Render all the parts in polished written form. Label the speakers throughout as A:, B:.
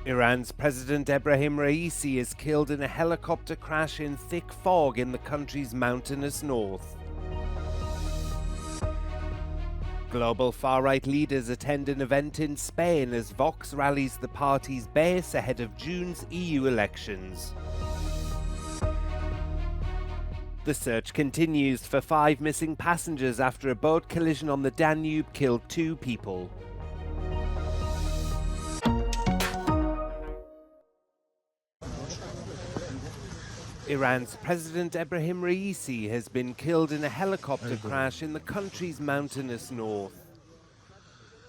A: Iran's President Ebrahim Raisi is killed in a helicopter crash in thick fog in the country's mountainous north. Global far-right leaders attend an event in Spain as Vox rallies the party's base ahead of June's EU elections. The search continues for 5 missing passengers after a boat collision on the Danube killed 2 people. Iran's President Ebrahim Raisi has been killed in a helicopter crash in the country's mountainous north.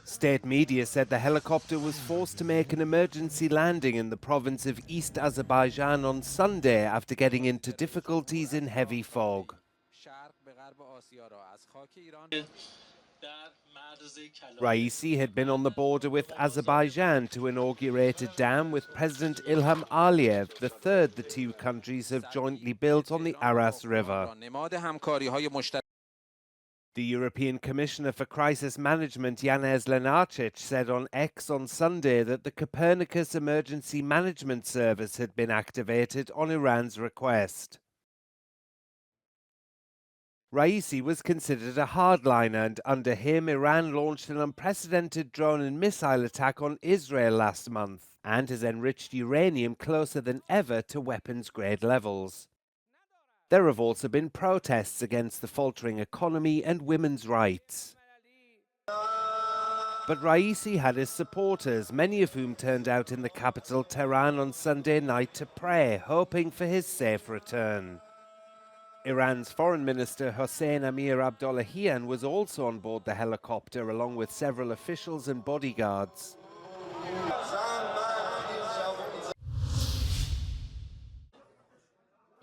A: State media said the helicopter was forced to make an emergency landing in the province of East Azerbaijan on Sunday after getting into difficulties in heavy fog. Raisi had been on the border with Azerbaijan to inaugurate a dam with President Ilham Aliyev, the third the two countries have jointly built on the Aras River. The European Commissioner for Crisis Management, Janez Lenarčič, said on X on Sunday that the Copernicus Emergency Management Service had been activated on Iran's request. Raisi was considered a hardliner, and under him, Iran launched an unprecedented drone and missile attack on Israel last month and has enriched uranium closer than ever to weapons-grade levels. There have also been protests against the faltering economy and women's rights. But Raisi had his supporters, many of whom turned out in the capital Tehran on Sunday night to pray, hoping for his safe return. Iran's Foreign Minister Hossein Amir Abdollahian was also on board the helicopter along with several officials and bodyguards.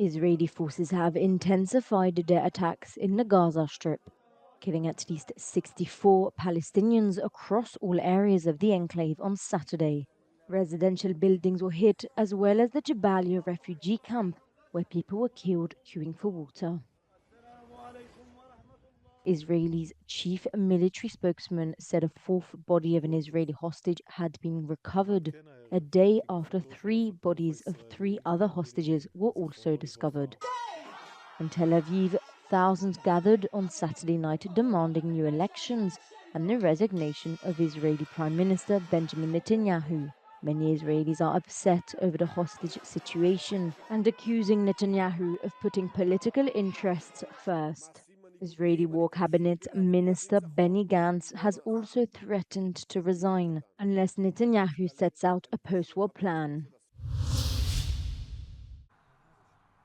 B: Israeli forces have intensified their attacks in the Gaza Strip, killing at least 64 Palestinians across all areas of the enclave on Saturday. Residential buildings were hit, as well as the Jabalia refugee camp, where people were killed queuing for water. Israel's chief military spokesman said a fourth body of an Israeli hostage had been recovered, a day after 3 bodies of 3 other hostages were also discovered. In Tel Aviv, thousands gathered on Saturday night demanding new elections and the resignation of Israeli Prime Minister Benjamin Netanyahu. Many Israelis are upset over the hostage situation and accusing Netanyahu of putting political interests first. Israeli War Cabinet Minister Benny Gantz has also threatened to resign unless Netanyahu sets out a post-war plan.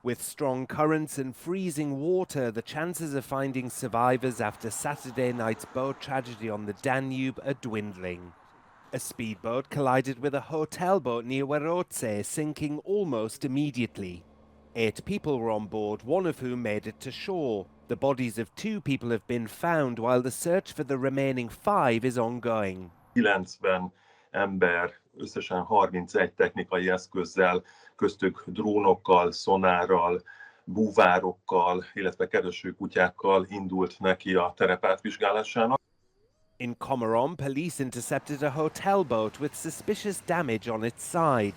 A: With strong currents and freezing water, the chances of finding survivors after Saturday night's boat tragedy on the Danube are dwindling. A speedboat collided with a hotel boat near Werotze, sinking almost immediately. 8 people were on board, one of whom made it to shore. The bodies of 2 people have been found, while the search for the remaining 5 is ongoing.
C: 90 ember, összesen 31 technikai eszközzel, köztük drónokkal, szonárral, búvárokkal, illetve keresőkutyákkal indult neki a terep átvizsgálásának.
A: In Comoron, police intercepted a hotel boat with suspicious damage on its side.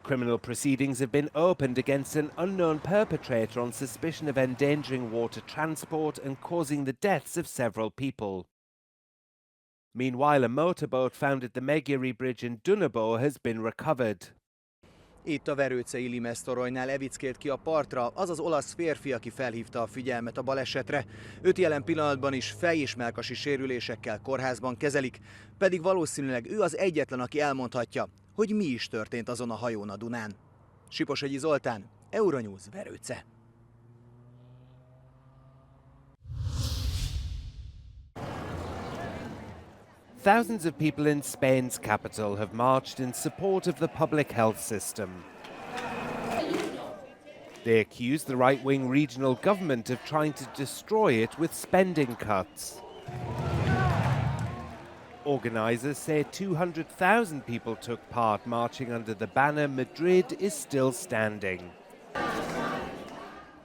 A: Criminal proceedings have been opened against an unknown perpetrator on suspicion of endangering water transport and causing the deaths of several people. Meanwhile, a motorboat found at the Megyeri Bridge in Danube has been recovered.
D: Itt a verőcei Limesztoronynál evickélt ki a partra az az olasz férfi, aki felhívta a figyelmet a balesetre. Őt jelen pillanatban is fej- és mellkasi sérülésekkel kórházban kezelik, pedig valószínűleg ő az egyetlen, aki elmondhatja, hogy mi is történt azon a hajón a Dunán. Siposegyi Zoltán, Euronews, Verőce.
A: Thousands of people in Spain's capital have marched in support of the public health system. They accuse the right-wing regional government of trying to destroy it with spending cuts. Organisers say 200,000 people took part, marching under the banner "Madrid is still standing."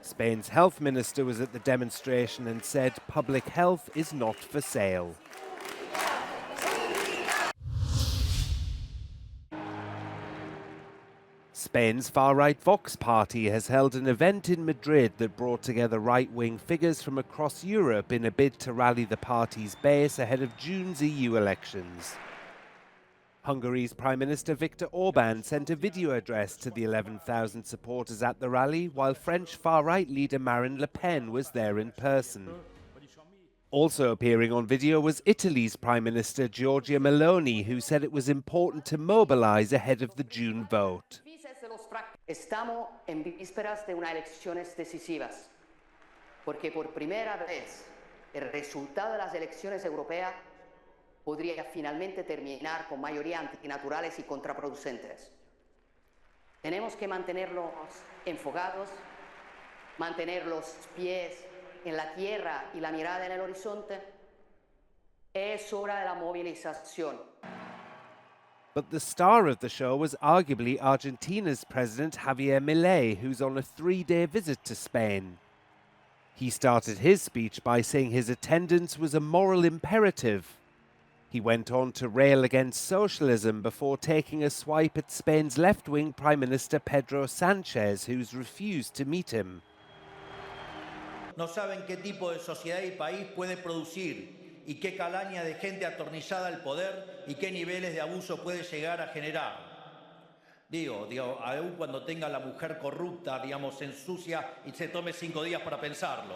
A: Spain's health minister was at the demonstration and said public health is not for sale. Spain's far-right Vox party has held an event in Madrid that brought together right-wing figures from across Europe in a bid to rally the party's base ahead of June's EU elections. Hungary's Prime Minister Viktor Orbán sent a video address to the 11,000 supporters at the rally, while French far-right leader Marine Le Pen was there in person. Also appearing on video was Italy's Prime Minister Giorgia Meloni, who said it was important to mobilize ahead of the June vote.
E: Estamos en vísperas de unas elecciones decisivas, porque por primera vez el resultado de las elecciones europeas podría finalmente terminar con mayorías antinaturales y contraproducentes. Tenemos que mantenerlos enfocados, mantener los pies en la tierra y la mirada en el horizonte. Es hora de la movilización.
A: But the star of the show was arguably Argentina's President Javier Milei, who's on a 3-day visit to Spain. He started his speech by saying his attendance was a moral imperative. He went on to rail against socialism before taking a swipe at Spain's left-wing Prime Minister Pedro Sánchez, who's refused to meet him.
F: No saben qué tipo de sociedad y país puede producir y qué calaña de gente atornillada al poder y qué niveles de abuso puede llegar a generar. Digo, aún cuando tenga la mujer corrupta, digamos, ensucia y se tome 5 días para pensarlo.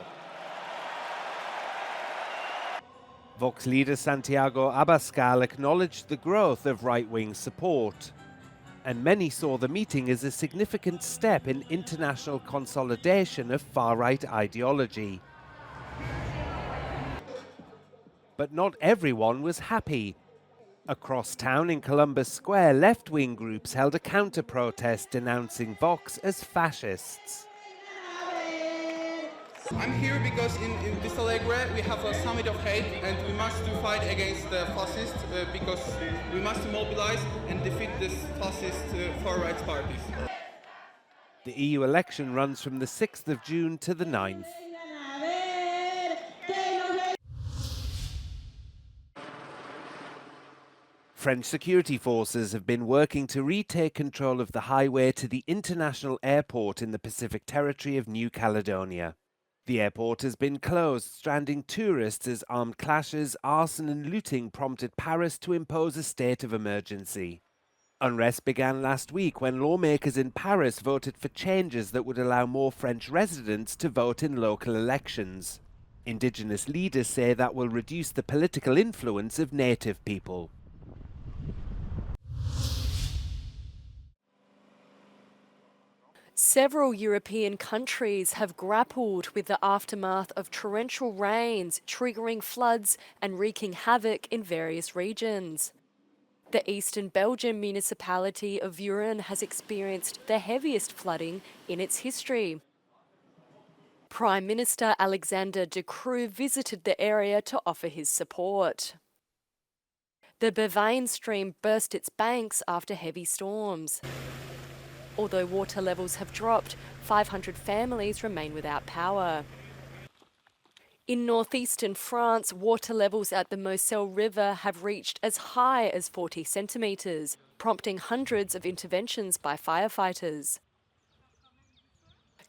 A: Vox leader Santiago Abascal acknowledged the growth of right-wing support, and many saw the meeting as a significant step in international consolidation of far-right ideology. But not everyone was happy. Across town in Columbus Square, left-wing groups held a counter-protest denouncing Vox as fascists.
G: I'm here because in Vista Alegre we have a summit of hate and we must fight against the fascists because we must mobilize and defeat this fascist far-right parties.
A: The EU election runs from the 6th of June to the 9th. French security forces have been working to retake control of the highway to the international airport in the Pacific territory of New Caledonia. The airport has been closed, stranding tourists as armed clashes, arson and looting prompted Paris to impose a state of emergency. Unrest began last week when lawmakers in Paris voted for changes that would allow more French residents to vote in local elections. Indigenous leaders say that will reduce the political influence of native people.
H: Several European countries have grappled with the aftermath of torrential rains, triggering floods and wreaking havoc in various regions. The eastern Belgian municipality of Vuren has experienced the heaviest flooding in its history. Prime Minister Alexander De Croo visited the area to offer his support. The Bevine stream burst its banks after heavy storms. Although water levels have dropped, 500 families remain without power. In northeastern France, water levels at the Moselle River have reached as high as 40 centimetres, prompting hundreds of interventions by firefighters.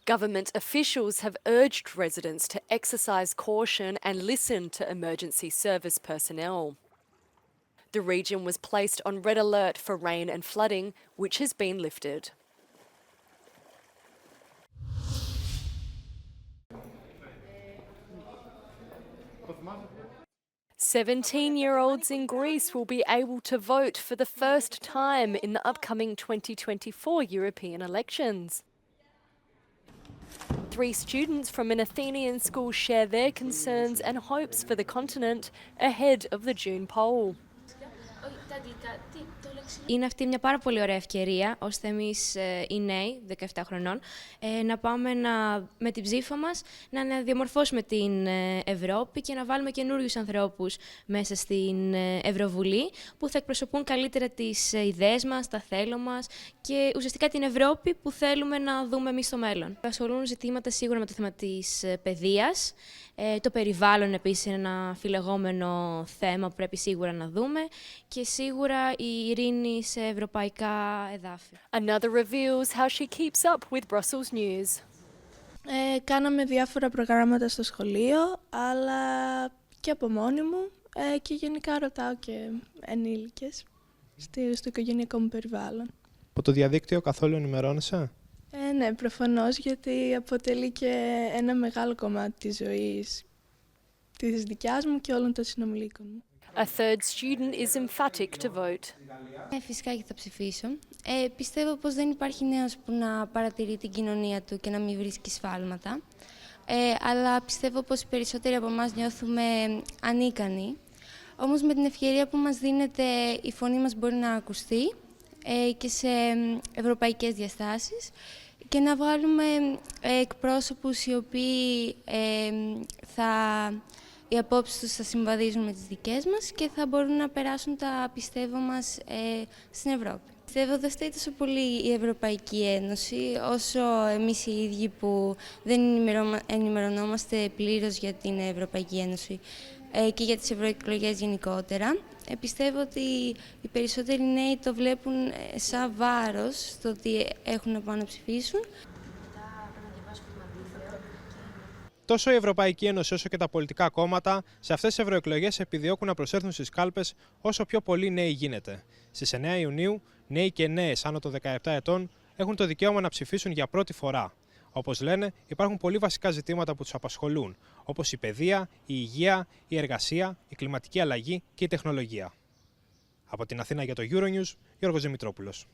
H: Government officials have urged residents to exercise caution and listen to emergency service personnel. The region was placed on red alert for rain and flooding, which has been lifted. 17-year-olds in Greece will be able to vote for the first time in the upcoming 2024 European elections. 3 students from an Athenian school share their concerns and hopes for the continent ahead of the June poll.
I: Είναι αυτή μια πάρα πολύ ωραία ευκαιρία, ώστε εμείς οι νέοι, 17 χρονών, να πάμε με την ψήφο μας να διαμορφώσουμε την Ευρώπη και να βάλουμε καινούριους ανθρώπους μέσα στην Ευρωβουλή που θα εκπροσωπούν καλύτερα τις ιδέες μας, τα θέλω μας και ουσιαστικά την Ευρώπη που θέλουμε να δούμε εμείς στο μέλλον. Ασχολούν ζητήματα σίγουρα με το θέμα της παιδείας. Το περιβάλλον επίσης είναι ένα φιλεγόμενο θέμα που πρέπει σίγουρα να δούμε και σίγουρα σίγουρα η ειρήνη σε ευρωπαϊκά εδάφη.
H: Another reveals how she keeps up with Brussels news.
J: Κάναμε διάφορα προγράμματα στο σχολείο, αλλά και από μόνη μου και γενικά ρωτάω και ενήλικες στο οικογενειακό μου περιβάλλον.
K: Από το διαδίκτυο καθόλου ενημερώνεσαι?
J: Ναι, προφανώς, γιατί αποτελεί και ένα μεγάλο κομμάτι της ζωής της δικιάς μου και όλων των συνομιλίκων μου.
H: A third student is emphatic to vote.
I: Φυσικά και θα ψηφίσω. Πιστεύω πως δεν υπάρχει νέος που να παρατηρεί την κοινωνία του και να μην βρίσκει σφάλματα. Αλλά πιστεύω πως οι περισσότεροι από εμάς νιώθουμε ανίκανοι. Όμως με την ευκαιρία που μας δίνεται η φωνή μας μπορεί να ακουστεί και σε ευρωπαϊκές διαστάσεις και να βγάλουμε εκπρόσωπους οι οποίοι οι απόψεις τους θα συμβαδίζουν με τις δικές μας και θα μπορούν να περάσουν τα πιστεύω μας στην Ευρώπη. Πιστεύω δεν φταίει τόσο πολύ η Ευρωπαϊκή Ένωση όσο εμείς οι ίδιοι που δεν ενημερωνόμαστε πλήρως για την Ευρωπαϊκή Ένωση και για τις ευρωεκλογές γενικότερα. Πιστεύω ότι οι περισσότεροι νέοι το βλέπουν σαν βάρος το ότι έχουν να πάνε να ψηφίσουν.
K: Τόσο η Ευρωπαϊκή Ένωση όσο και τα πολιτικά κόμματα σε αυτές τις ευρωεκλογές επιδιώκουν να προσέλθουν στις κάλπες όσο πιο πολλοί νέοι γίνεται. Στις 9 Ιουνίου, νέοι και νέες άνω των 17 ετών έχουν το δικαίωμα να ψηφίσουν για πρώτη φορά. Όπως λένε, υπάρχουν πολύ βασικά ζητήματα που τους απασχολούν, όπως η παιδεία, η υγεία, η εργασία, η κλιματική αλλαγή και η τεχνολογία. Από την Αθήνα για το Euronews, Γιώργος Δημητρόπουλος.